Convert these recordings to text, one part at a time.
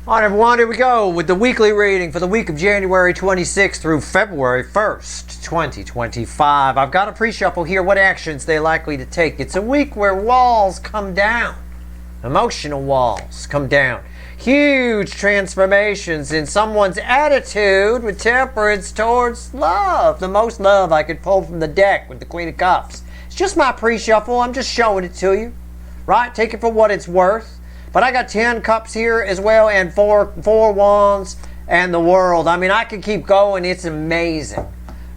All right, everyone, here we go with the weekly reading for the week of January 26th through February 1st, 2025. I've got a pre-shuffle here, what actions they're likely to take. It's a week where walls come down, emotional walls come down. Huge transformations in someone's attitude with temperance towards love. The most love I could pull from the deck with the Queen of Cups. It's just my pre-shuffle. I'm just showing it to you, right? Take it for what it's worth. But I got 10 cups here as well, and four wands and the world. I mean, I could keep going. It's amazing.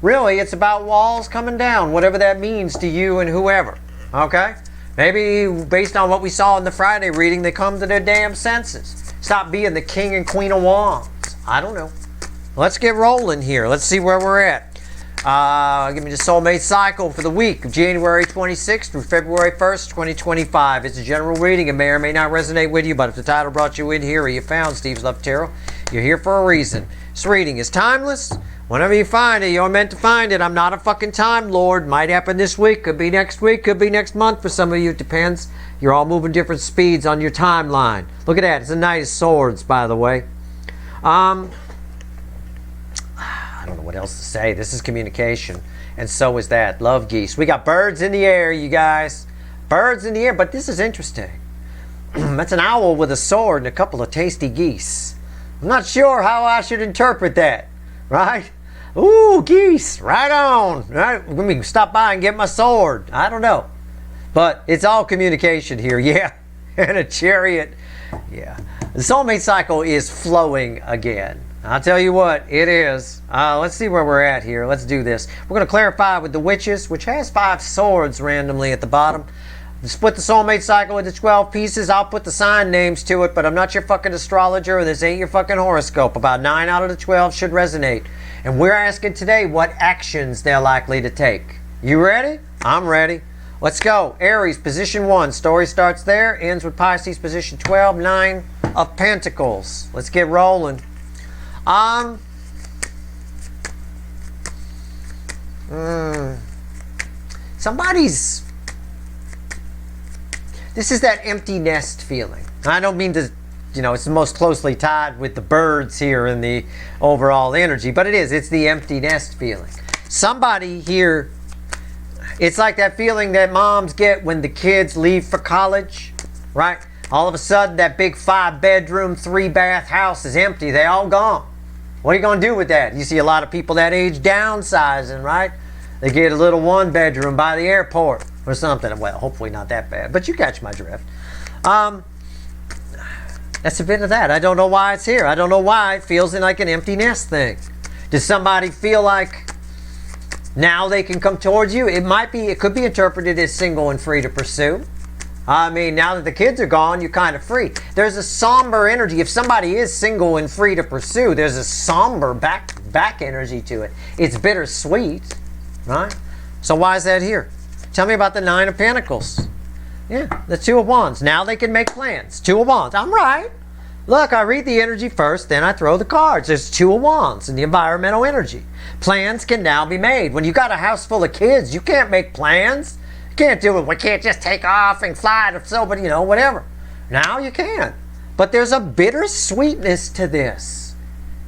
Really, it's about walls coming down, whatever that means to you and whoever. Okay? Maybe based on what we saw in the Friday reading, they come to their damn senses. Stop being the king and queen of wands. I don't know. Let's get rolling here. Let's see where we're at. Give me the soulmate cycle for the week of January 26th through February 1st, 2025. It's a general reading. It may or may not resonate with you, but if the title brought you in here or you found Steve's Love Tarot, you're here for a reason. This reading is timeless. Whenever you find it, you're meant to find it. I'm not a fucking time lord. Might happen this week, could be next week, could be next month. For some of you, it depends. You're all moving different speeds on your timeline. Look at that. It's a Knight of Swords, by the way. I don't know what else to say. This is communication, and so is that. Love geese. We got birds in the air, you guys. Birds in the air, but this is interesting. That's an owl with a sword and a couple of tasty geese. I'm not sure how I should interpret that, right? Ooh, geese, right on. Right? Let me stop by and get my sword. I don't know. But it's all communication here, yeah. And a chariot, yeah. The soulmate cycle is flowing again. I'll tell you what, it is. Let's see where we're at here. Let's do this. We're going to clarify with the witches, which has 5 swords randomly at the bottom. Split the soulmate cycle into 12 pieces. I'll put the sign names to it, but I'm not your fucking astrologer, and this ain't your fucking horoscope. About 9 out of the 12 should resonate. And we're asking today what actions they're likely to take. You ready? I'm ready. Let's go. Aries, position 1. Story starts there. Ends with Pisces, position 12. 9 of Pentacles. Let's get rolling. Somebody's, this is that empty nest feeling. I don't mean to, it's the most closely tied with the birds here in the overall energy, but it is. It's the empty nest feeling. Somebody here, it's like that feeling that moms get when the kids leave for college, right? All of a sudden, that big 5-bedroom, 3-bath house is empty. They all gone. What are you going to do with that? You see a lot of people that age downsizing, right? They get a little 1-bedroom by the airport or something. Well, hopefully not that bad, but you catch my drift. That's a bit of that. I don't know why it's here. I don't know why it feels like an empty nest thing. Does somebody feel like now they can come towards you? It could be interpreted as single and free to pursue. I mean, now that the kids are gone, you're kind of free. There's a somber energy. If somebody is single and free to pursue, there's a somber back energy to it. It's bittersweet, right? So why is that here? Tell me about the 9 of Pentacles. Yeah, the 2 of Wands. Now they can make plans. 2 of Wands. I'm right. Look, I read the energy first, then I throw the cards. There's 2 of Wands in the environmental energy. Plans can now be made. When you got a house full of kids, you can't make plans. Can't do it. We can't just take off and fly to somebody, whatever. Now you can. But there's a bittersweetness to this.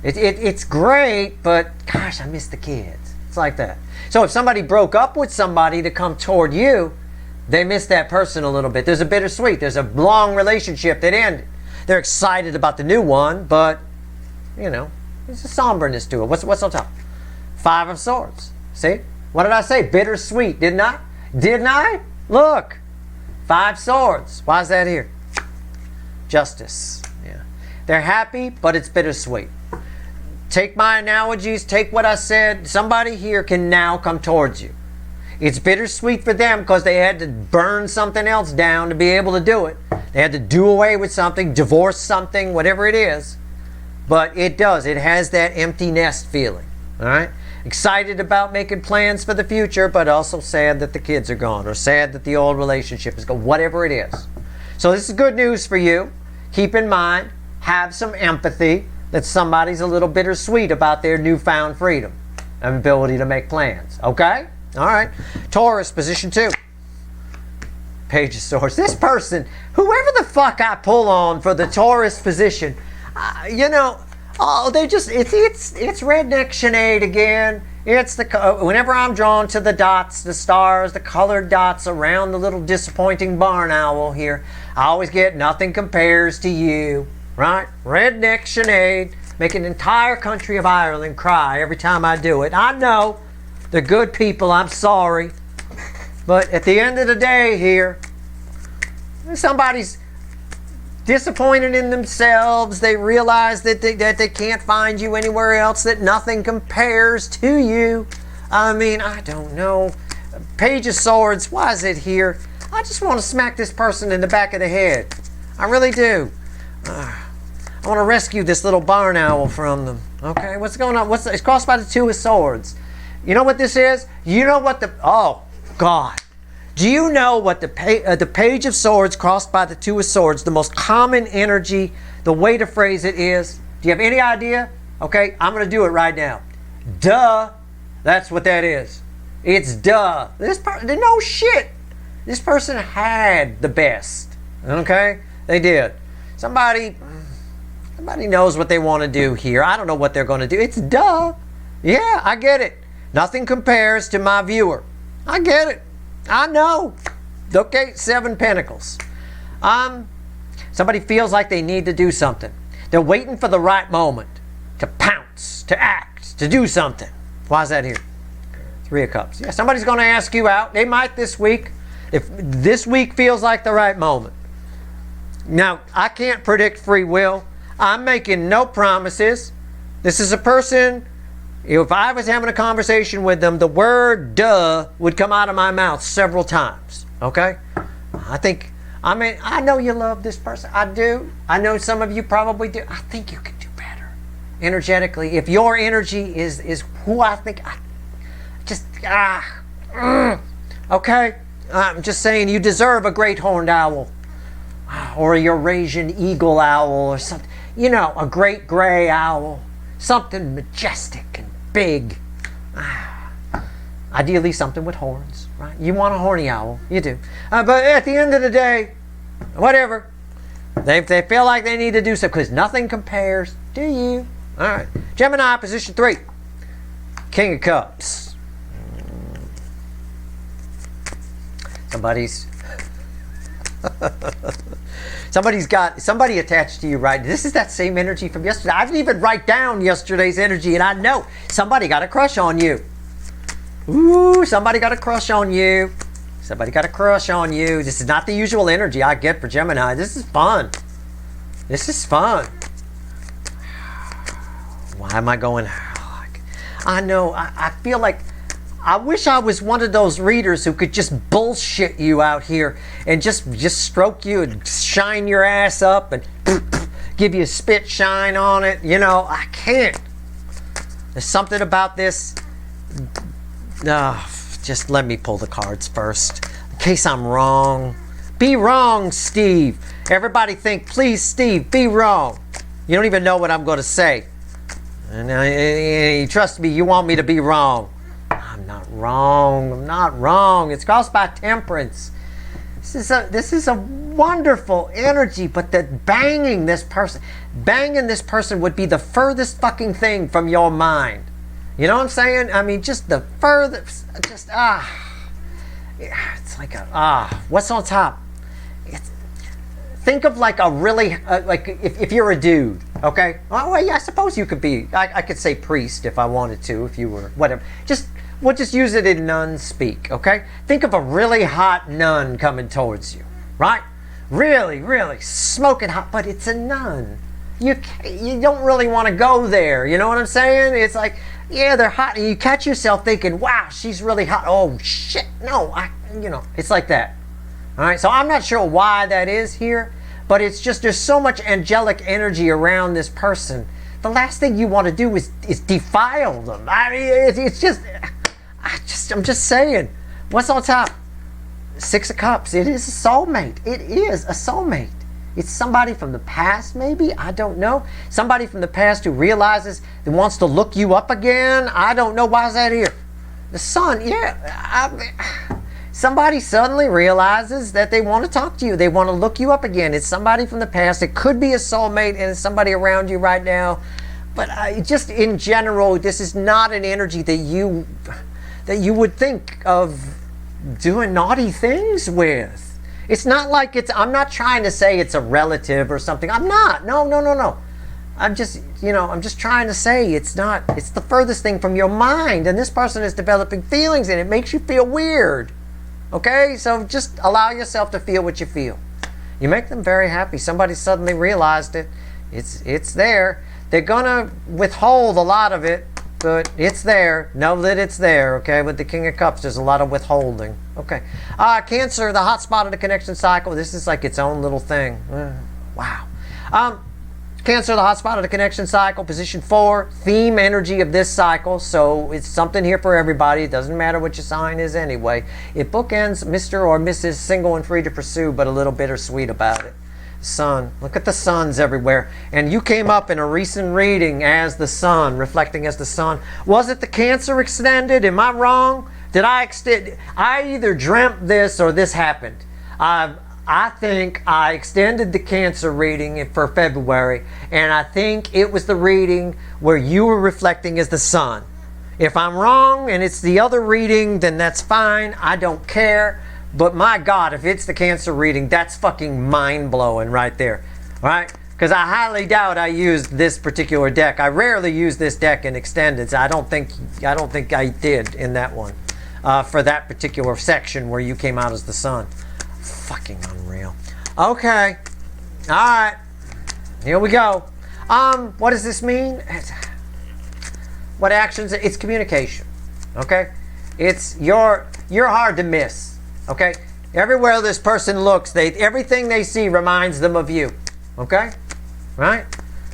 It's great, but gosh, I miss the kids. It's like that. So if somebody broke up with somebody to come toward you, they miss that person a little bit. There's a bittersweet. There's a long relationship that ended. They're excited about the new one, but, there's a somberness to it. What's on top? 5 of Swords. See? What did I say? Bittersweet, didn't I? Didn't I? Look. 5 swords. Why is that here? Justice. Yeah. They're happy, but it's bittersweet. Take my analogies. Take what I said. Somebody here can now come towards you. It's bittersweet for them because they had to burn something else down to be able to do it. They had to do away with something, divorce something, whatever it is. But it does. It has that empty nest feeling. All right? Excited about making plans for the future, but also sad that the kids are gone, or sad that the old relationship is gone, whatever it is. So this is good news for you. Keep in mind, have some empathy that somebody's a little bittersweet about their newfound freedom and ability to make plans. Okay? All right. Taurus, position 2. Page of Swords. This person, whoever the fuck I pull on for the Taurus position, You know, oh, they just, it's redneck Sinead again. It's whenever I'm drawn to the dots, the stars, the colored dots around the little disappointing barn owl here, I always get nothing compares to you, right? Redneck Sinead, make an entire country of Ireland cry every time I do it. I know, they're good people, I'm sorry. But at the end of the day here, somebody's disappointed in themselves. They realize that they can't find you anywhere else, that nothing compares to you. I mean, I don't know. Page of Swords, why is it here? I just want to smack this person in the back of the head. I really do. I want to rescue this little barn owl from them. Okay, what's going on? It's crossed by the Two of Swords. You know what this is? You know what oh, God. Do you know what the Page of Swords crossed by the Two of Swords, the most common energy, the way to phrase it is? Do you have any idea? Okay, I'm going to do it right now. Duh. That's what that is. It's duh. No shit. This person had the best. Okay? They did. Somebody knows what they want to do here. I don't know what they're going to do. It's duh. Yeah, I get it. Nothing compares to my viewer. I get it. I know. Okay, 7 Pentacles. Somebody feels like they need to do something. They're waiting for the right moment to pounce, to act, to do something. Why is that here? 3 of Cups. Yeah, somebody's going to ask you out. They might this week. If this week feels like the right moment. Now, I can't predict free will. I'm making no promises. This is a person. If I was having a conversation with them, the word duh would come out of my mouth several times. Okay? I know you love this person. I do. I know some of you probably do. I think you can do better energetically. If your energy is who I think, okay? I'm just saying you deserve a great horned owl or a Eurasian eagle owl or something. You know, a great gray owl. Something majestic and big. Ideally something with horns, right? You want a horny owl. You do. But at the end of the day, whatever. They feel like they need to do so because nothing compares to you. All right. Gemini, position 3. King of Cups. Somebody attached to you, right? This is that same energy from yesterday. I didn't even write down yesterday's energy, and I know somebody got a crush on you. Ooh, somebody got a crush on you. Somebody got a crush on you. This is not the usual energy I get for Gemini. This is fun. This is fun. Why am I going? I know. I feel like I wish I was one of those readers who could just bullshit you out here and just stroke you and shine your ass up and give you a spit shine on it. You know, I can't. There's something about this. Just let me pull the cards first in case I'm wrong. Be wrong, Steve. Everybody think, please, Steve, be wrong. You don't even know what I'm going to say. And trust me, you want me to be wrong. I'm not wrong. I'm not wrong. It's caused by Temperance. This is a wonderful energy, but that banging this person would be the furthest fucking thing from your mind. You know what I'm saying? I mean, just the furthest. It's like what's on top? Think of like a really like if you're a dude, okay? Well, yeah, I suppose you could be. I could say priest if I wanted to, if you were whatever. We'll just use it in nun speak, okay? Think of a really hot nun coming towards you, right? Really, really smoking hot, but it's a nun. You don't really want to go there, you know what I'm saying? It's like, yeah, they're hot, and you catch yourself thinking, wow, she's really hot. Oh, shit, no, it's like that. All right, so I'm not sure why that is here, but it's just there's so much angelic energy around this person. The last thing you want to do is defile them. I mean, I'm just saying. What's on top? 6 of Cups. It is a soulmate. It is a soulmate. It's somebody from the past, maybe. I don't know. Somebody from the past who realizes that wants to look you up again. I don't know. Why is that here? The Sun. Yeah. somebody suddenly realizes that they want to talk to you. They want to look you up again. It's somebody from the past. It could be a soulmate, and it's somebody around you right now. But just in general, this is not an energy that you would think of doing naughty things with. It's not like I'm not trying to say it's a relative or something. I'm not. No. I'm just trying to say it's the furthest thing from your mind, and this person is developing feelings, and it makes you feel weird. Okay? So just allow yourself to feel what you feel. You make them very happy. Somebody suddenly realized it. It's there. They're gonna withhold a lot of it, but it's there. Know that it's there, okay? With the King of Cups, there's a lot of withholding. Okay. Cancer, the hot spot of the connection cycle. This is like its own little thing. Wow. Cancer, the hot spot of the connection cycle, position 4, theme energy of this cycle. So it's something here for everybody. It doesn't matter what your sign is anyway. It bookends Mr. or Mrs. Single and free to pursue, but a little bittersweet about it. Sun. Look at the suns everywhere. And you came up in a recent reading as the sun, reflecting as the sun. Was it the Cancer extended? Am I wrong? Did I extend? I either dreamt this or this happened. I think I extended the Cancer reading for February, and I think it was the reading where you were reflecting as the sun. If I'm wrong and it's the other reading, then that's fine. I don't care. But my God, if it's the Cancer reading, that's fucking mind-blowing right there. Right? Because I highly doubt I used this particular deck. I rarely use this deck in extendeds. I don't think I did in that one. For that particular section where you came out as the sun. Fucking unreal. Okay. Alright. Here we go. What does this mean? What actions? It's communication. Okay? It's you're hard to miss. Okay? Everywhere this person looks, everything they see reminds them of you. Okay? Right?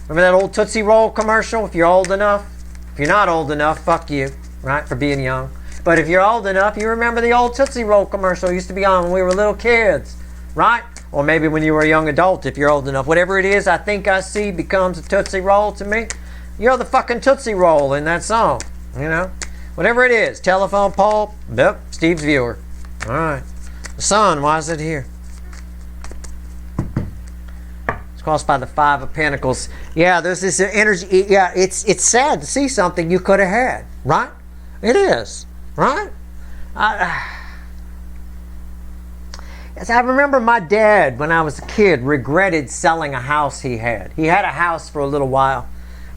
Remember that old Tootsie Roll commercial? If you're old enough. If you're not old enough, fuck you. Right? For being young. But if you're old enough, you remember the old Tootsie Roll commercial used to be on when we were little kids. Right? Or maybe when you were a young adult if you're old enough. Whatever it is I think I see becomes a Tootsie Roll to me. You're the fucking Tootsie Roll in that song. You know? Whatever it is. Telephone pole. Yep. Steve's viewer. Alright. The sun, why is it here? It's caused by the 5 of Pentacles. Yeah, there's this energy. Yeah, it's sad to see something you could have had. Right? It is. Right? As I remember my dad, when I was a kid, regretted selling a house he had. He had a house for a little while.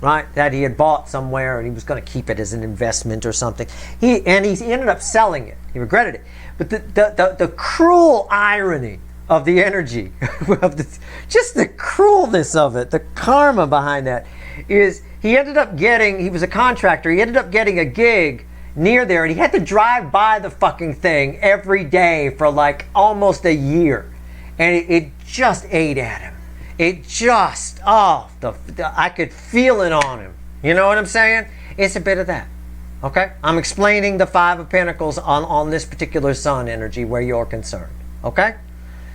Right, that he had bought somewhere and he was going to keep it as an investment or something. He ended up selling it. He regretted it. But the cruel irony of the energy, just the cruelness of it, the karma behind that, is he was a contractor, he ended up getting a gig near there and he had to drive by the fucking thing every day for like almost a year. And it just ate at him. It just, I could feel it on him. You know what I'm saying? It's a bit of that. Okay? I'm explaining the 5 of Pentacles on this particular sun energy where you're concerned. Okay?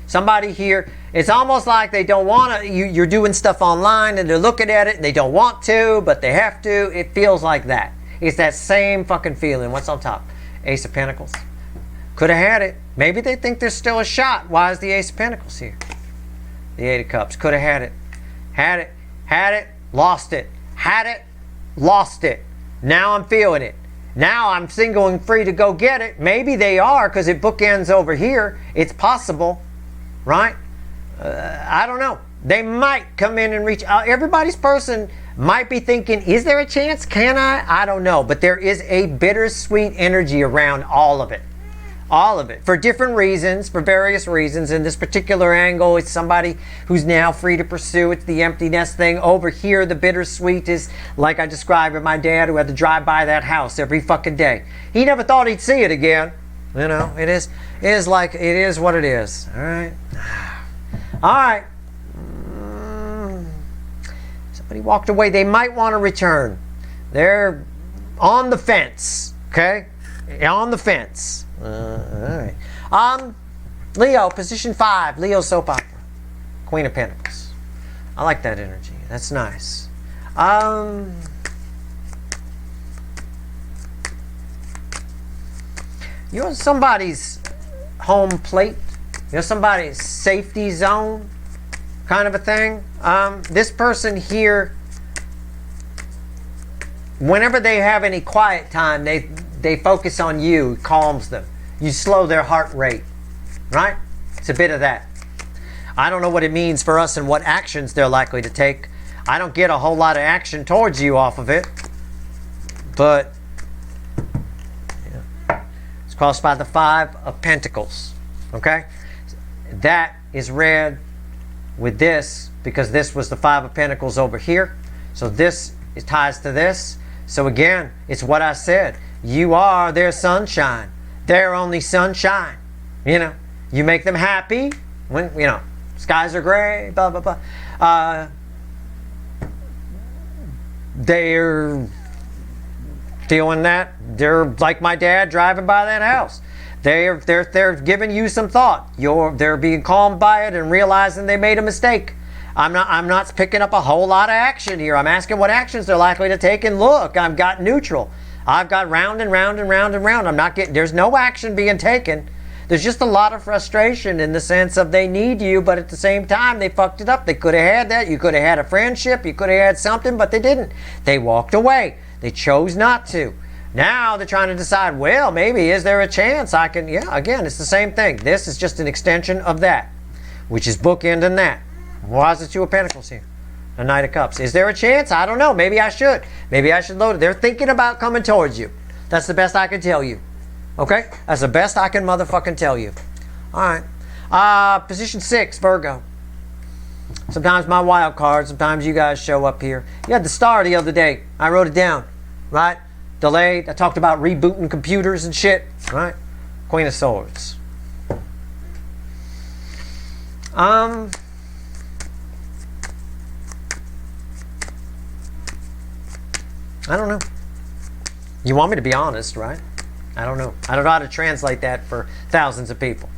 Somebody here, it's almost like they don't want to, you're doing stuff online and they're looking at it and they don't want to, but they have to. It feels like that. It's that same fucking feeling. What's on top? Ace of Pentacles. Could have had it. Maybe they think there's still a shot. Why is the Ace of Pentacles here? The 8 of Cups. Could have had it. Had it. Had it. Lost it. Had it. Lost it. Now I'm feeling it. Now I'm single and free to go get it. Maybe they are because it bookends over here. It's possible. Right? I don't know. They might come in and reach out. Everybody's person might be thinking, is there a chance? Can I? I don't know. But there is a bittersweet energy around all of it. All of it. For different reasons, for various reasons. In this particular angle, it's somebody who's now free to pursue. It's the empty nest thing. Over here, the bittersweet is like I described with my dad who had to drive by that house every fucking day. He never thought he'd see it again. You know, it is what it is. All right. All right. Somebody walked away. They might want to return. They're on the fence. Okay? On the fence. All right. Leo, position 5. Leo soap opera. Queen of Pentacles. I like that energy. That's nice. You're somebody's home plate, somebody's safety zone kind of a thing. This person here, whenever they have any quiet time, they focus on you. It calms them. You slow their heart rate, right? It's a bit of that. I don't know what it means for us and what actions they're likely to take. I don't get a whole lot of action towards you off of it, but it's crossed by the 5 of Pentacles, okay? That is read with this because this was the 5 of Pentacles over here. So this ties to this. So again, it's what I said. You are their sunshine. Their only sunshine. You make them happy when, skies are gray, blah, blah, blah. They're feeling that. They're like my dad driving by that house. They're giving you some thought. They're being calmed by it and realizing they made a mistake. I'm not picking up a whole lot of action here. I'm asking what actions they're likely to take, and look, I've got neutral. I've got round and round and round and round. There's no action being taken. There's just a lot of frustration in the sense of they need you, but at the same time, they fucked it up. They could have had that. You could have had a friendship. You could have had something, but they didn't. They walked away. They chose not to. Now they're trying to decide, well, maybe is there a chance I can, again, it's the same thing. This is just an extension of that, which is bookending that. Why is the 2 of Pentacles here? The Knight of Cups. Is there a chance? I don't know. Maybe I should. Maybe I should load it. They're thinking about coming towards you. That's the best I can tell you. Okay? That's the best I can motherfucking tell you. All right. Position 6, Virgo. Sometimes my wild card, sometimes you guys show up here. You had the star the other day. I wrote it down. Right? Delayed. I talked about rebooting computers and shit. Right? Queen of Swords. I don't know. You want me to be honest, right? I don't know. I don't know how to translate that for thousands of people.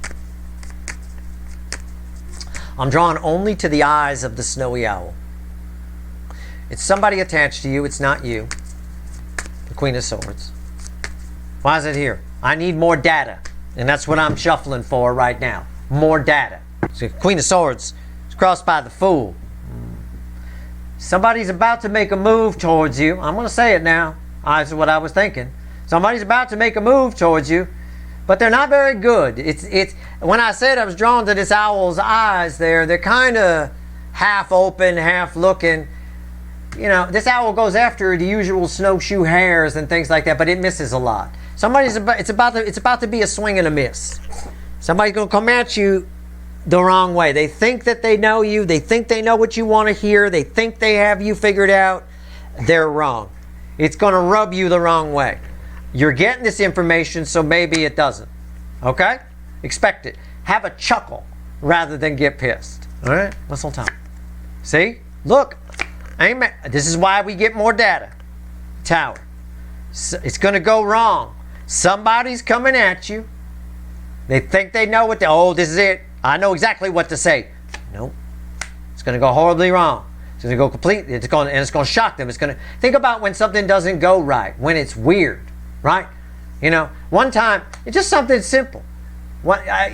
I'm drawn only to the eyes of the snowy owl. It's somebody attached to you. It's not you. The Queen of Swords. Why is it here? I need more data. And that's what I'm shuffling for right now. More data. So Queen of Swords is crossed by the Fool. Somebody's about to make a move towards you. I'm going to say it now. That's what I was thinking. Somebody's about to make a move towards you, but they're not very good. It's when I said I was drawn to this owl's eyes there, they're kind of half open, half looking. This owl goes after the usual snowshoe hares and things like that, but it misses a lot. It's about to be a swing and a miss. Somebody's going to come at you the wrong way. They think that they know you. They think they know what you want to hear. They think they have you figured out. They're wrong. It's going to rub you the wrong way. You're getting this information, so maybe it doesn't. Okay? Expect it. Have a chuckle rather than get pissed. All right? Whistle time. See? Look. Amen. This is why we get more data. Tower. It's going to go wrong. Somebody's coming at you. They think they know this is it. I know exactly what to say. Nope. It's going to go horribly wrong. It's going to go completely. It's going to shock them. It's going to think about when something doesn't go right, when it's weird, right? One time, it's just something simple.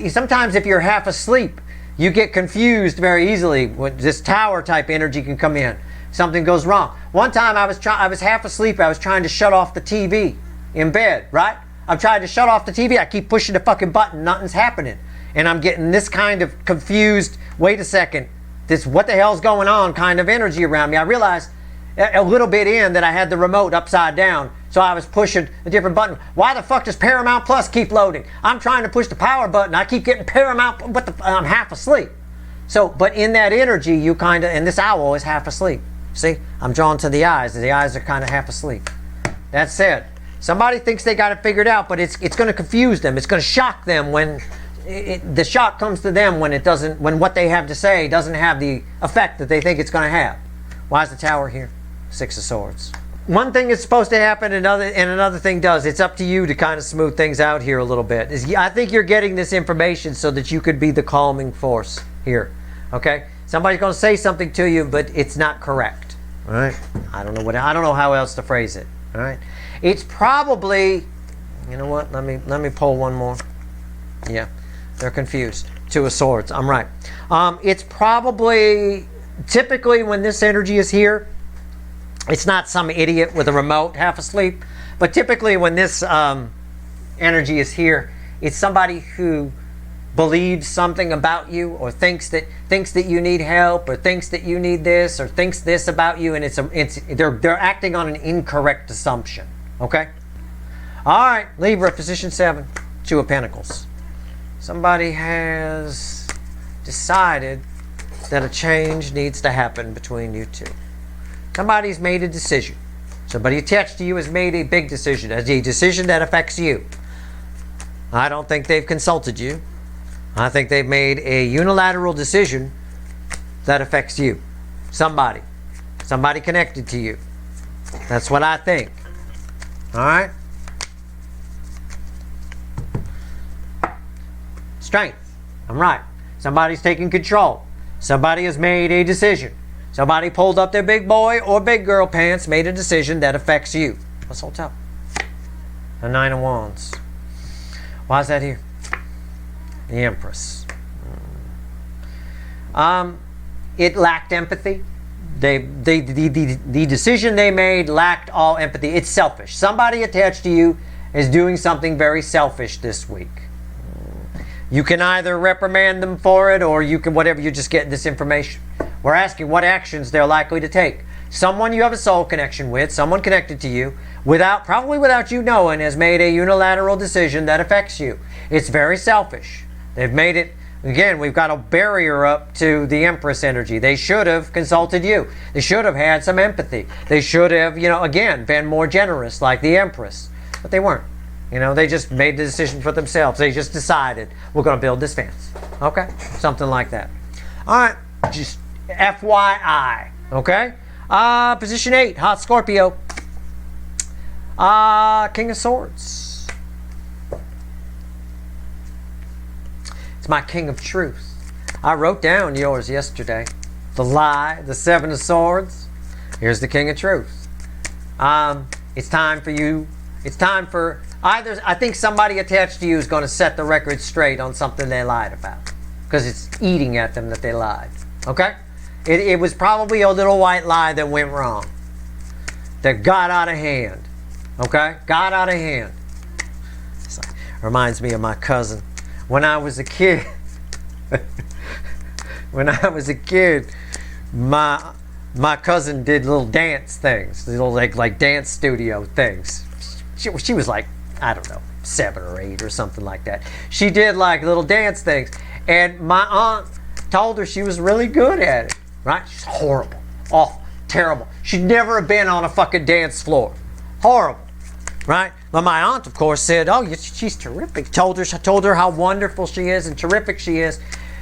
Sometimes if you're half asleep, you get confused very easily. When this tower type energy can come in, something goes wrong. One time I was half asleep. I was trying to shut off the TV in bed, right? I'm trying to shut off the TV. I keep pushing the fucking button. Nothing's happening. And I'm getting this kind of confused, wait a second, this what the hell's going on kind of energy around me. I realized a little bit in that I had the remote upside down, so I was pushing a different button. Why the fuck does Paramount Plus keep loading? I'm trying to push the power button. I keep getting Paramount, but I'm half asleep. So, but in that energy, you kind of, and this owl is half asleep. See, I'm drawn to the eyes. The eyes are kind of half asleep. That said, somebody thinks they got it figured out, but it's going to confuse them. It's going to shock them when the shock comes to them when what they have to say doesn't have the effect that they think it's going to have. Why is the Tower here? 6 of Swords. One thing is supposed to happen, and another thing does. It's up to you to kind of smooth things out here a little bit. I think you're getting this information so that you could be the calming force here. Okay? Somebody's going to say something to you, but it's not correct. All right? I don't know how else to phrase it. All right? It's probably, you know what? Let me pull one more. Yeah. They're confused. Two of Swords. I'm right. It's probably, typically when this energy is here, it's not some idiot with a remote half asleep, but typically when this energy is here, it's somebody who believes something about you, or thinks that you need help, or thinks that you need this, or thinks this about you, and they're acting on an incorrect assumption. Okay? All right, Libra, position 7, Two of Pentacles. Somebody has decided that a change needs to happen between you two. Somebody's made a decision. Somebody attached to you has made a big decision, a decision that affects you. I don't think they've consulted you. I think they've made a unilateral decision that affects you. Somebody connected to you. That's what I think. All right? Strength. I'm right. Somebody's taking control. Somebody has made a decision. Somebody pulled up their big boy or big girl pants, made a decision that affects you. Let's hold up. The Nine of Wands. Why is that here? The Empress. It lacked empathy. The decision they made lacked all empathy. It's selfish. Somebody attached to you is doing something very selfish this week. You can either reprimand them for it, or you can whatever. You just get this information. We're asking what actions they're likely to take. Someone you have a soul connection with, someone connected to you, probably without you knowing, has made a unilateral decision that affects you. It's very selfish. They've made it, again, we've got a barrier up to the Empress energy. They should have consulted you. They should have had some empathy. They should have, again, been more generous like the Empress. But they weren't. They just made the decision for themselves. They just decided, we're going to build this fence. Okay? Something like that. All right. Just FYI. Okay? Position 8, Hot Scorpio. King of Swords. It's my King of Truth. I wrote down yours yesterday. The Lie, the Seven of Swords. Here's the King of Truth. It's time for you. It's time for either. I think somebody attached to you is going to set the record straight on something they lied about, because it's eating at them that they lied. Okay? It was probably a little white lie that went wrong, that got out of hand. Okay? Got out of hand. Reminds me of my cousin. When I was a kid, my cousin did little dance things, little like dance studio things. She was like, I don't know, 7 or 8 or something like that. She did like little dance things, and my aunt told her she was really good at it. Right? She's horrible, awful, terrible. She'd never have been on a fucking dance floor. Horrible. Right? But my aunt, of course, said, oh, she's terrific. Told her how wonderful she is and terrific she is.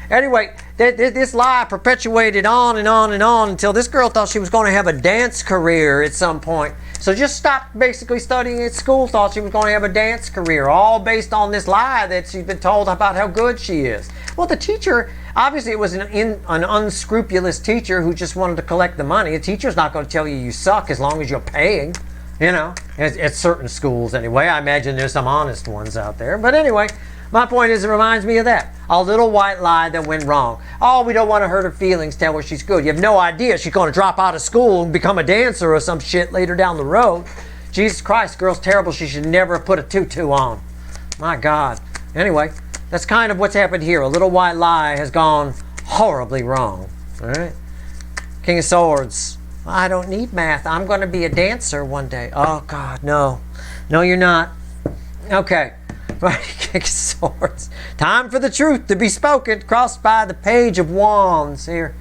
Anyway, this lie perpetuated on and on and on until this girl thought she was going to have a dance career at some point. So just stopped basically studying at school, thought she was going to have a dance career, all based on this lie that she's been told about how good she is. Well, the teacher, obviously it was an unscrupulous teacher who just wanted to collect the money. A teacher's not going to tell you suck as long as you're paying, at certain schools anyway. I imagine there's some honest ones out there. But anyway, my point is, it reminds me of that. A little white lie that went wrong. Oh, we don't want to hurt her feelings, tell her she's good. You have no idea she's going to drop out of school and become a dancer or some shit later down the road. Jesus Christ, girl's terrible. She should never have put a tutu on. My God. Anyway, that's kind of what's happened here. A little white lie has gone horribly wrong. All right? King of Swords. I don't need math. I'm going to be a dancer one day. Oh, God, no. No, you're not. Okay. Right, King of Swords. Time for the truth to be spoken. Crossed by the Page of Wands here.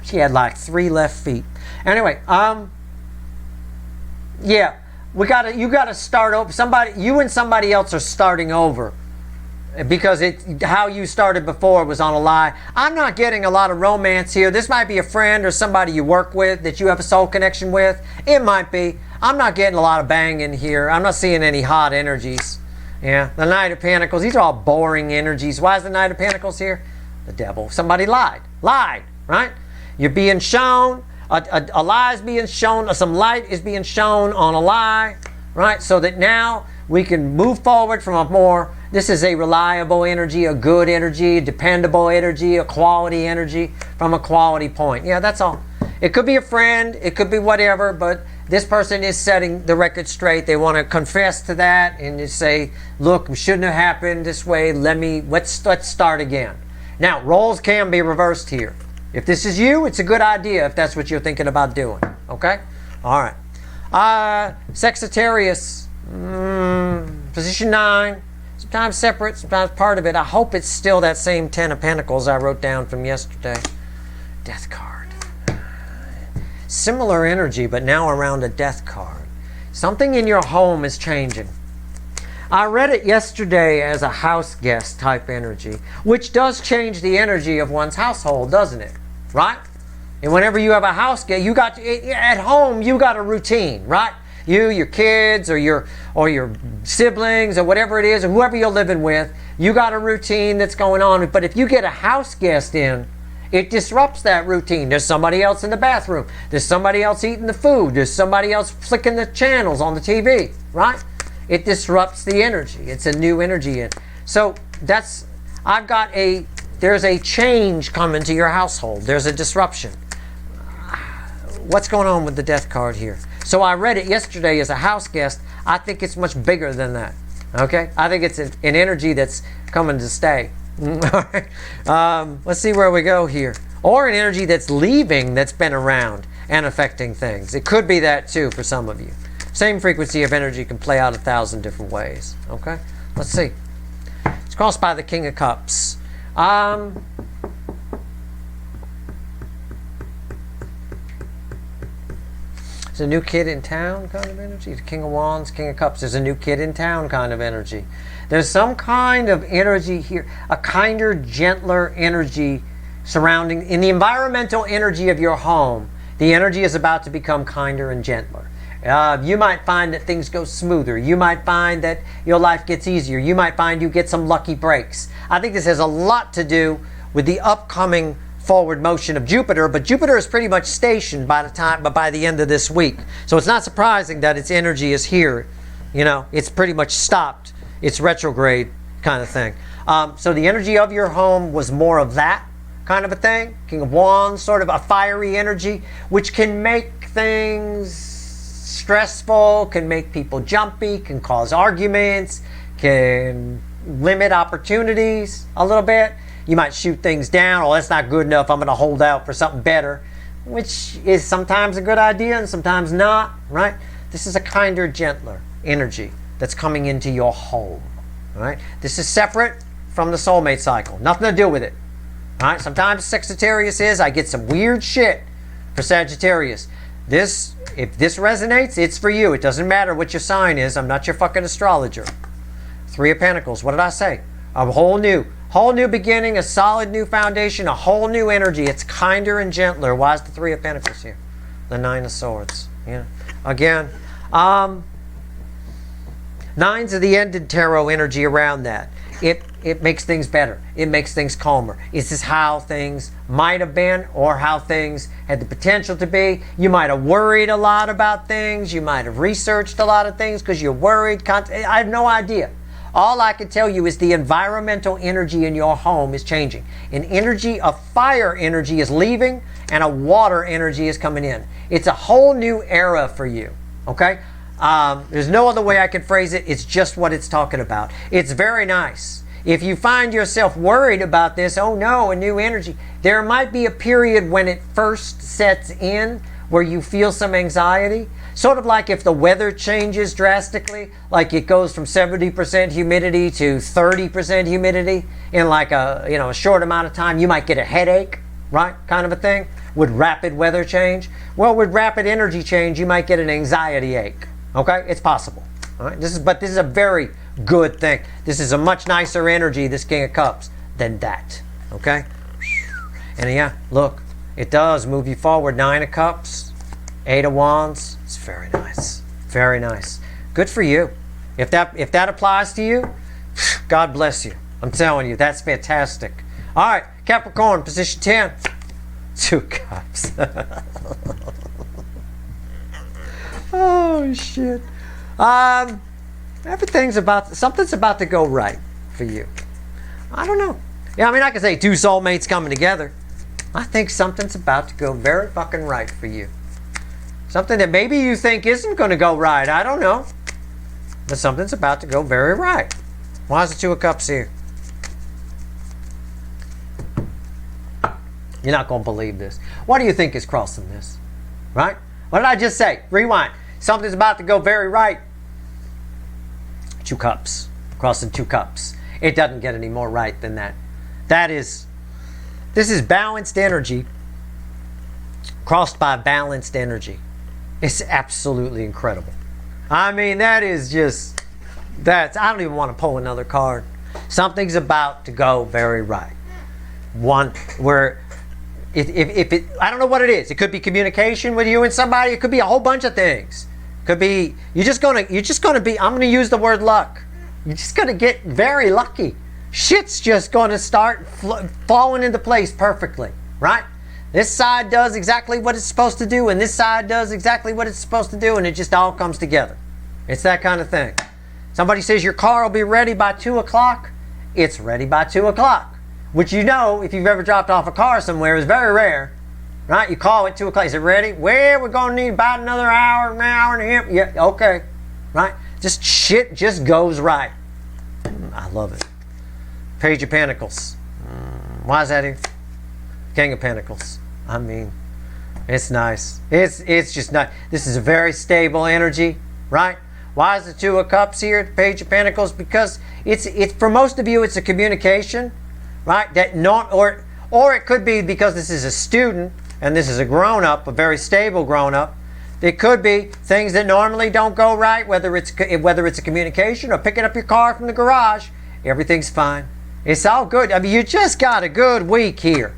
She had like 3 left feet. Anyway, yeah, you gotta start over. You and somebody else are starting over, because how you started before was on a lie. I'm not getting a lot of romance here. This might be a friend or somebody you work with that you have a soul connection with. It might be. I'm not getting a lot of banging here. I'm not seeing any hot energies. Yeah, the Knight of Pentacles. These are all boring energies. Why is the Knight of Pentacles here? The devil. Somebody lied. Lied, right? You're being shown. A lie is being shown. Some light is being shown on a lie, right? So that now We can move forward from a more, this is a reliable energy, a good energy, a dependable energy, a quality energy from a quality point. Yeah, that's all. It could be a friend, it could be whatever, but this person is setting the record straight. They want to confess to that and just say, look, it shouldn't have happened this way. Let's start again. Now, roles can be reversed here. If this is you, it's a good idea if that's what you're thinking about doing. Okay? All right. Sagittarius, position 9. Sometimes separate, sometimes part of it. I hope it's still that same 10 of Pentacles I wrote down from yesterday. Death card. Similar energy, but now around a death card. Something in your home is changing. I read it yesterday as a house guest type energy, which does change the energy of one's household, doesn't it? Right? And whenever you have a house guest, you got at home, you got a routine, right? You, your kids, or your siblings, or whatever it is, or whoever you're living with, you got a routine that's going on. But if you get a house guest in, it disrupts that routine. There's somebody else in the bathroom. There's somebody else eating the food. There's somebody else flicking the channels on the TV, right? It disrupts the energy. It's a new energy in. So there's a change coming to your household. There's a disruption. What's going on with the death card here? So I read it yesterday as a house guest. I think it's much bigger than that. Okay? I think it's an energy that's coming to stay. All right. Let's see where we go here. Or an energy that's leaving, that's been around and affecting things. It could be that too for some of you. Same frequency of energy can play out 1,000 different ways. Okay? Let's see. It's crossed by the King of Cups. There's a new kid in town kind of energy. The King of Wands, King of Cups. There's a new kid in town kind of energy. There's some kind of energy here, a kinder, gentler energy surrounding, in the environmental energy of your home, the energy is about to become kinder and gentler. You might find that things go smoother. You might find that your life gets easier. You might find you get some lucky breaks. I think this has a lot to do with the upcoming forward motion of Jupiter, but Jupiter is pretty much stationed by the end of this week. So it's not surprising that its energy is here. You know, it's pretty much stopped. It's retrograde kind of thing. So the energy of your home was more of that kind of a thing. King of Wands, sort of a fiery energy, which can make things stressful, can make people jumpy, can cause arguments, can limit opportunities a little bit. You might shoot things down. Oh, that's not good enough. I'm going to hold out for something better, which is sometimes a good idea and sometimes not, right? This is a kinder, gentler energy that's coming into your home. All right? This is separate from the soulmate cycle. Nothing to do with it. All right? Sometimes Sagittarius is, I get some weird shit for Sagittarius. If this resonates, it's for you. It doesn't matter what your sign is. I'm not your fucking astrologer. 3 of Pentacles. What did I say? A whole new beginning, a solid new foundation, a whole new energy. It's kinder and gentler. Why is the 3 of Pentacles here? The 9 of Swords. Yeah. Again, 9s of the ended tarot energy around that. It makes things better. It makes things calmer. This is how things might have been or how things had the potential to be. You might have worried a lot about things. You might have researched a lot of things because you're worried. I have no idea. All I can tell you is the environmental energy in your home is changing. An energy of fire energy is leaving and a water energy is coming in. It's a whole new era for you. Okay? There's no other way I can phrase it. It's just what it's talking about. It's very nice. If you find yourself worried about this, oh no, a new energy, there might be a period when it first sets in where you feel some anxiety. Sort of like if the weather changes drastically, like it goes from 70% humidity to 30% humidity in like a short amount of time, you might get a headache, right? Kind of a thing with rapid weather change. Well, with rapid energy change, you might get an anxiety ache. Okay, it's possible. All right, this is a very good thing. This is a much nicer energy, this King of Cups, than that. Okay, and yeah, look, it does move you forward. 9 of Cups, 8 of Wands. It's very nice, very nice. Good for you. If that applies to you, God bless you. I'm telling you, that's fantastic. All right, Capricorn, position 10. 2 Cups. Oh shit. Something's about to go right for you. I don't know. Yeah, I mean, I can say two soulmates coming together. I think something's about to go very fucking right for you. Something that maybe you think isn't going to go right. I don't know. But something's about to go very right. Why is the Two of Cups here? You're not going to believe this. What do you think is crossing this? Right? What did I just say? Rewind. Something's about to go very right. Two cups. Crossing two cups. It doesn't get any more right than that. This is balanced energy crossed by balanced energy. It's absolutely incredible. I mean, I don't even want to pull another card. Something's about to go very right. One where I don't know what it is. It could be communication with you and somebody. It could be a whole bunch of things. It could be you're just gonna be. I'm gonna use the word luck. You're just gonna get very lucky. Shit's just gonna start falling into place perfectly, right? This side does exactly what it's supposed to do, and this side does exactly what it's supposed to do, and it just all comes together. It's that kind of thing. Somebody says your car will be ready by 2 o'clock. It's ready by 2 o'clock. Which you know, if you've ever dropped off a car somewhere, is very rare. Right? You call at 2 o'clock. Is it ready? Well, we're going to need about another hour and a half. Yeah, okay. Right? Shit just goes right. I love it. Page of Pentacles. Why is that here? King of Pentacles. I mean, it's nice. It's just nice. This is a very stable energy, right? Why is the Two of Cups here at the Page of Pentacles? Because it's for most of you, it's a communication, right? Or it could be because this is a student and this is a grown-up, a very stable grown-up. It could be things that normally don't go right, whether it's a communication or picking up your car from the garage. Everything's fine. It's all good. I mean, you just got a good week here.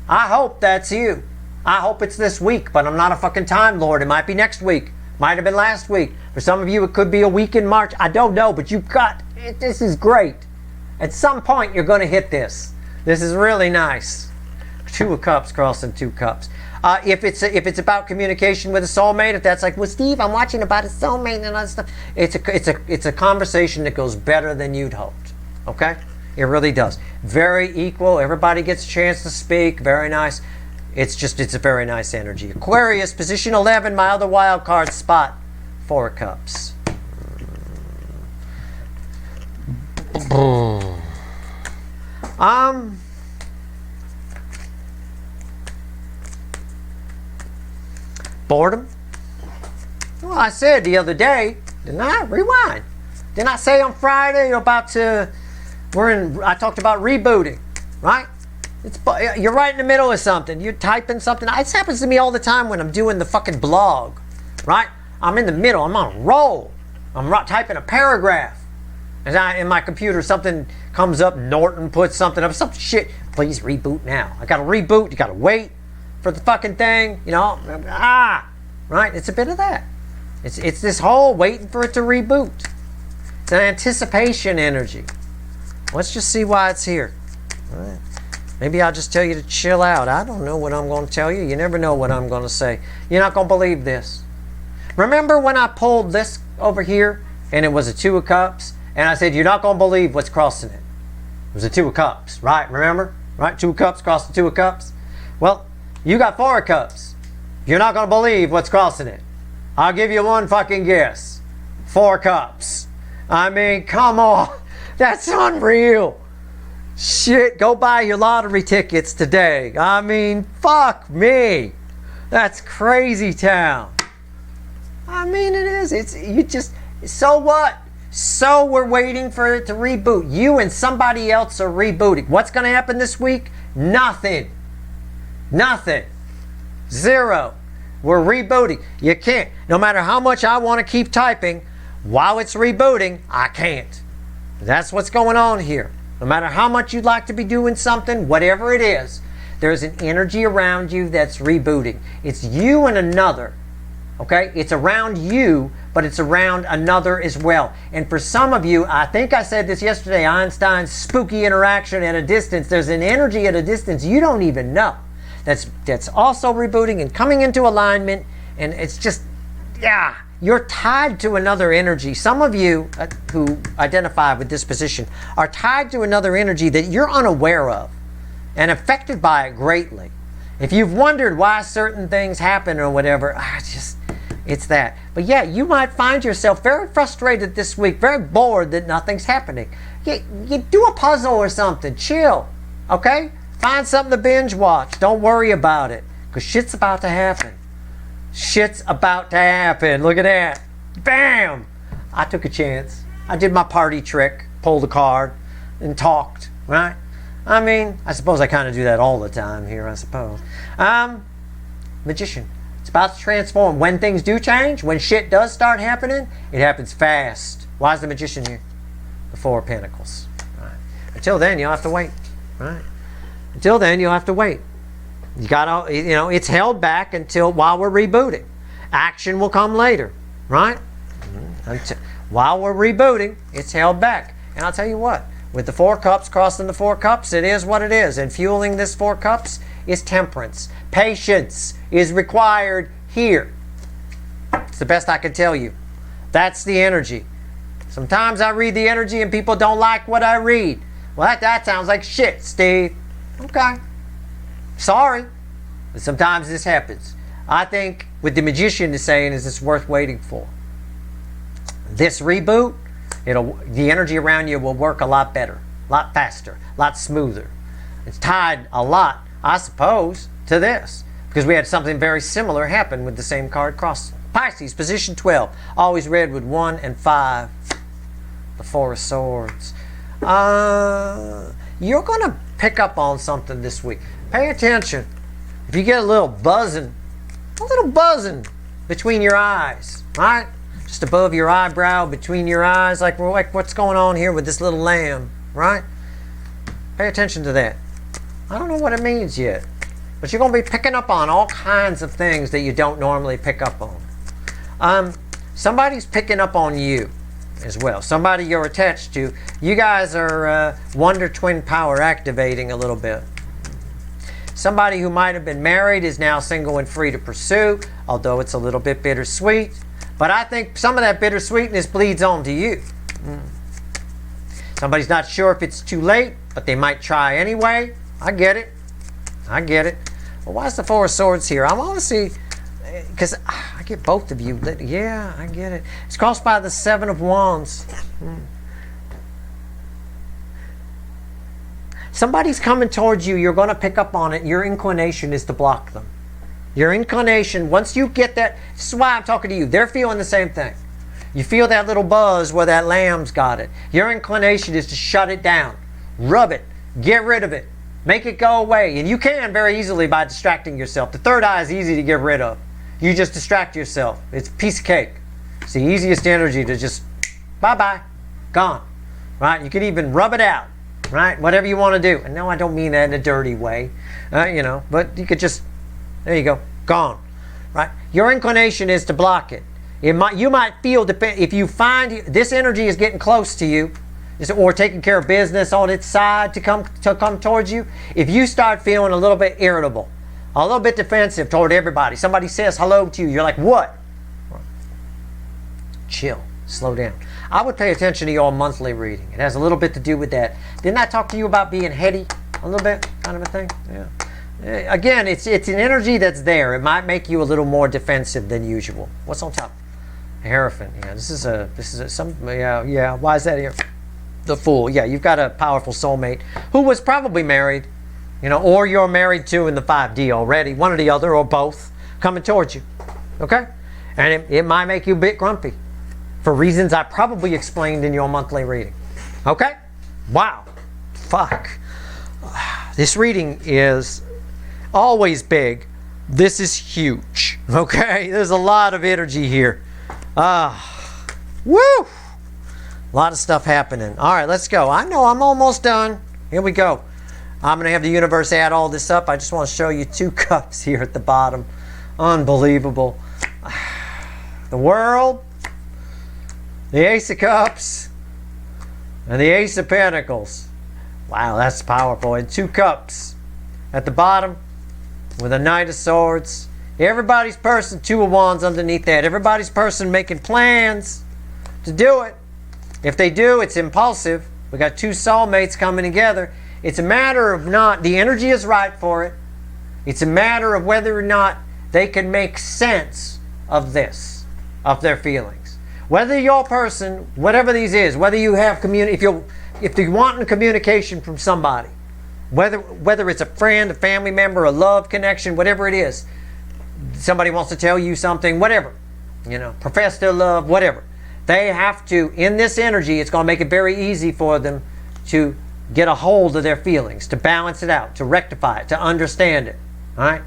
I hope that's you. I hope it's this week, but I'm not a fucking Time Lord. It might be next week. Might have been last week. For some of you, it could be a week in March. I don't know, but you've got it. This is great. At some point, you're going to hit this. This is really nice. Two of Cups crossing two cups. If it's about communication with a soulmate, if that's like, well, Steve, I'm watching about a soulmate and all that stuff. It's a conversation that goes better than you'd hoped. Okay? It really does. Very equal. Everybody gets a chance to speak. Very nice. It's a very nice energy. Aquarius, position 11, my other wild card spot. 4 of Cups. Boredom. Well, I said the other day, didn't I? Rewind. Didn't I say on Friday I talked about rebooting, right? You're right in the middle of something. You're typing something. This happens to me all the time when I'm doing the fucking blog, right? I'm in the middle. I'm on a roll. I'm typing a paragraph. And in my computer, something comes up. Norton puts something up. Some shit. Please reboot now. I got to reboot. You got to wait for the fucking thing. You know? Right? It's a bit of that. It's this whole waiting for it to reboot. It's an anticipation energy. Let's just see why it's here. All right. Maybe I'll just tell you to chill out. I don't know what I'm going to tell you. You never know what I'm going to say. You're not going to believe this. Remember when I pulled this over here and it was a Two of Cups? And I said, you're not going to believe what's crossing it. It was a Two of Cups, right? Remember? Right? 2 of Cups crossed the 2 of Cups. Well, you got 4 of Cups. You're not going to believe what's crossing it. I'll give you one fucking guess. 4 Cups. I mean, come on. That's unreal. Shit, go buy your lottery tickets today. I mean, fuck me. That's crazy town. I mean, it is. So what? So we're waiting for it to reboot. You and somebody else are rebooting. What's going to happen this week? Nothing. Nothing. 0. We're rebooting. You can't. No matter how much I want to keep typing, while it's rebooting, I can't. That's what's going on here. No matter how much you'd like to be doing something, whatever it is, there's an energy around you that's rebooting. It's you and another. Okay? It's around you, but it's around another as well. And for some of you, I think I said this yesterday, Einstein's spooky interaction at a distance. There's an energy at a distance you don't even know that's also rebooting and coming into alignment. And it's just, you're tied to another energy. Some of you who identify with this position are tied to another energy that you're unaware of and affected by it greatly. If you've wondered why certain things happen or whatever, it's that. But yeah, you might find yourself very frustrated this week, very bored that nothing's happening. You do a puzzle or something. Chill, okay? Find something to binge watch. Don't worry about it, because shit's about to happen. Shit's about to happen. Look at that. Bam! I took a chance. I did my party trick, pulled a card, and talked, right? I mean, I suppose I kind of do that all the time here, I suppose. Magician. It's about to transform. When things do change, when shit does start happening, it happens fast. Why is the Magician here? The Four of Pentacles. Right. Until then, you'll have to wait. Right. Until then, you'll have to wait. You gotta, it's held back while we're rebooting. Action will come later, right? While we're rebooting, it's held back. And I'll tell you what, with the Four Cups crossing the Four Cups, it is what it is. And fueling this Four Cups is temperance. Patience is required here. It's the best I can tell you. That's the energy. Sometimes I read the energy and people don't like what I read. Well, that sounds like shit, Steve. Okay. Sorry. But sometimes this happens. I think what the Magician is saying is it's worth waiting for. This reboot, the energy around you will work a lot better, a lot faster, a lot smoother. It's tied a lot, I suppose, to this, because we had something very similar happen with the same card crossing. Pisces, position 12, always read with 1 and 5. The Four of Swords. You're going to pick up on something this week. Pay attention. If you get a little buzzing between your eyes, right? Just above your eyebrow, between your eyes, like what's going on here with this little lamb, right? Pay attention to that. I don't know what it means yet, but you're going to be picking up on all kinds of things that you don't normally pick up on. Somebody's picking up on you as well. Somebody you're attached to. You guys are Wonder Twin power activating a little bit. Somebody who might have been married is now single and free to pursue, although it's a little bit bittersweet. But I think some of that bittersweetness bleeds on to you. Somebody's not sure if it's too late, but they might try anyway. I get it. Well, why is the Four of Swords here? I want to see, because I get both of you. Yeah, I get it. It's crossed by the Seven of Wands. Somebody's coming towards you. You're going to pick up on it. Your inclination is to block them. Your inclination, once you get that, this is why I'm talking to you. They're feeling the same thing. You feel that little buzz where that lamb's got it. Your inclination is to shut it down. Rub it. Get rid of it. Make it go away. And you can very easily by distracting yourself. The third eye is easy to get rid of. You just distract yourself. It's a piece of cake. It's the easiest energy to just, bye-bye, gone. Right? You can even rub it out. Right? Whatever you want to do. And no, I don't mean that in a dirty way. But you could just, there you go, gone. Right? Your inclination is to block it. You might feel, if you find this energy is getting close to you, or taking care of business on its side to come towards you, if you start feeling a little bit irritable, a little bit defensive toward everybody, somebody says hello to you, you're like, what? Chill, slow down. I would pay attention to your monthly reading. It has a little bit to do with that. Didn't I talk to you about being heady a little bit, kind of a thing? Yeah. Again, it's an energy that's there. It might make you a little more defensive than usual. What's on top? Hierophant. Yeah, this is yeah. Why is that here? The Fool. Yeah, you've got a powerful soulmate who was probably married, or you're married to in the 5D already, one or the other, or both, coming towards you. Okay? And it might make you a bit grumpy for reasons I probably explained in your monthly reading. Okay? Wow. Fuck. This reading is always big. This is huge. Okay? There's a lot of energy here. Woo! A lot of stuff happening. All right, let's go. I know I'm almost done. Here we go. I'm going to have the universe add all this up. I just want to show you 2 cups here at the bottom. Unbelievable. The World, the Ace of Cups, and the Ace of Pentacles. Wow, that's powerful. And 2 cups at the bottom with a Knight of Swords. Everybody's person, 2 of Wands underneath that. Everybody's person making plans to do it. If they do, it's impulsive. We got 2 soulmates coming together. It's a matter of not, the energy is right for it. It's a matter of whether or not they can make sense of this, of their feelings. Whether your person, whatever these is, whether you have if you're wanting communication from somebody, whether it's a friend, a family member, a love connection, whatever it is, somebody wants to tell you something, whatever, profess their love, whatever. They have to, in this energy, it's going to make it very easy for them to get a hold of their feelings, to balance it out, to rectify it, to understand it. All right?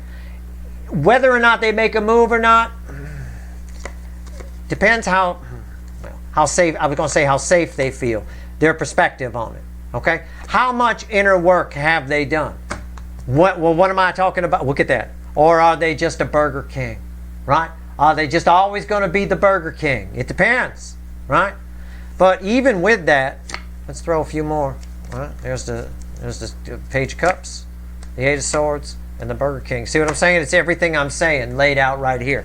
Whether or not they make a move or not, depends how safe, I was going to say how safe they feel, their perspective on it. Okay? How much inner work have they done? What am I talking about? Look at that. Or are they just a Burger King? Right? Are they just always going to be the Burger King? It depends. Right? But even with that, let's throw a few more. Right? There's the Page of Cups, the 8 of Swords, and the Burger King. See what I'm saying? It's everything I'm saying laid out right here.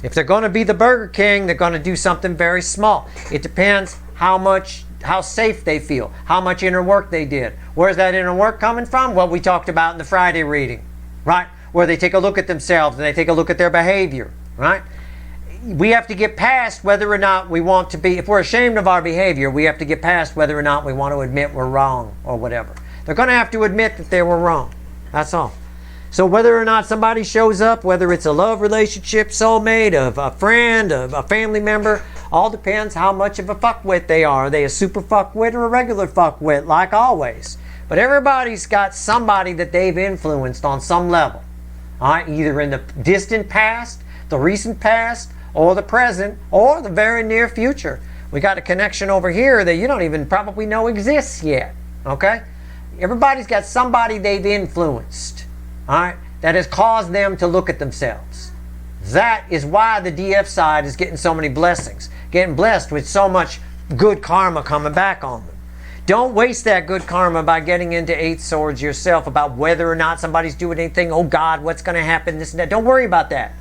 If they're going to be the Burger King, they're going to do something very small. It depends how safe they feel, how much inner work they did. Where's that inner work coming from? Well, we talked about in the Friday reading, right? Where they take a look at themselves and they take a look at their behavior, right? We have to get past whether or not we want to be, if we're ashamed of our behavior, we have to get past whether or not we want to admit we're wrong or whatever. They're going to have to admit that they were wrong. That's all. So whether or not somebody shows up, whether it's a love relationship, soulmate, a friend, a family member, all depends how much of a fuckwit they are. Are they a super fuckwit or a regular fuckwit, like always? But everybody's got somebody that they've influenced on some level. All right? Either in the distant past, the recent past, or the present, or the very near future. We got a connection over here that you don't even probably know exists yet. Okay? Everybody's got somebody they've influenced. All right? That has caused them to look at themselves. That is why the DF side is getting so many blessings. Getting blessed with so much good karma coming back on them. Don't waste that good karma by getting into 8 swords yourself about whether or not somebody's doing anything. Oh God, what's going to happen? This and that. Don't worry about that.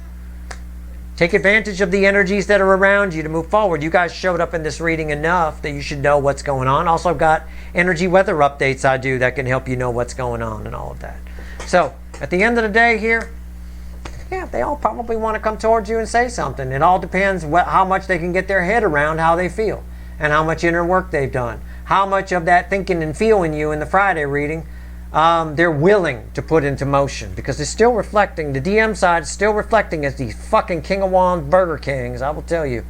Take advantage of the energies that are around you to move forward. You guys showed up in this reading enough that you should know what's going on. Also, I've got energy weather updates I do that can help you know what's going on and all of that. So, at the end of the day here, yeah, they all probably want to come towards you and say something. It all depends how much they can get their head around how they feel and how much inner work they've done. How much of that thinking and feeling you in the Friday reading they're willing to put into motion, because they're still reflecting. The DM side is still reflecting as these fucking King of Wands Burger Kings, I will tell you.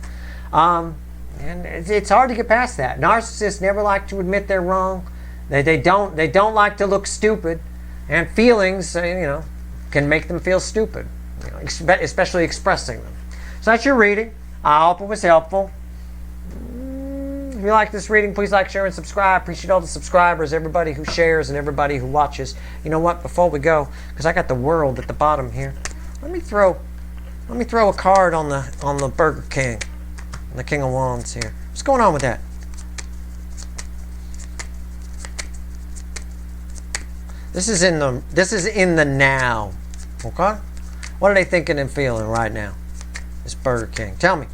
And it's hard to get past that. Narcissists never like to admit they're wrong. They don't like to look stupid, and feelings, can make them feel stupid, especially expressing them. So that's your reading. I hope it was helpful. If you like this reading, please like, share, and subscribe. Appreciate all the subscribers, everybody who shares, and everybody who watches. You know what? Before we go, because I got the world at the bottom here, let me throw a card on the Burger King, the King of Wands here. What's going on with that? This is in the now. Okay? What are they thinking and feeling right now? This Burger King. Tell me.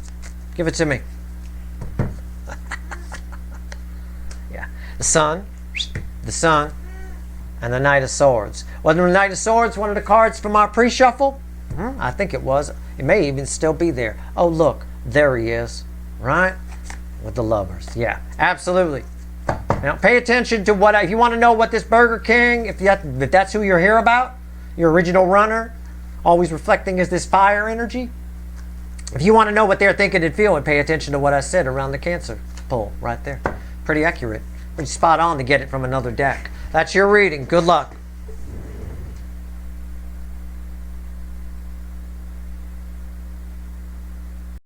Give it to me. Yeah. The Sun, and the Knight of Swords. Wasn't the Knight of Swords one of the cards from our pre-shuffle? I think it was. It may even still be there. Oh, look. There he is. Right? With the Lovers. Yeah. Absolutely. Now, pay attention to if you want to know what this Burger King, if that's who you're here about, your original runner, always reflecting as this fire energy. If you want to know what they're thinking and feeling, pay attention to what I said around the Cancer pole right there. Pretty accurate. Pretty spot on to get it from another deck. That's your reading. Good luck.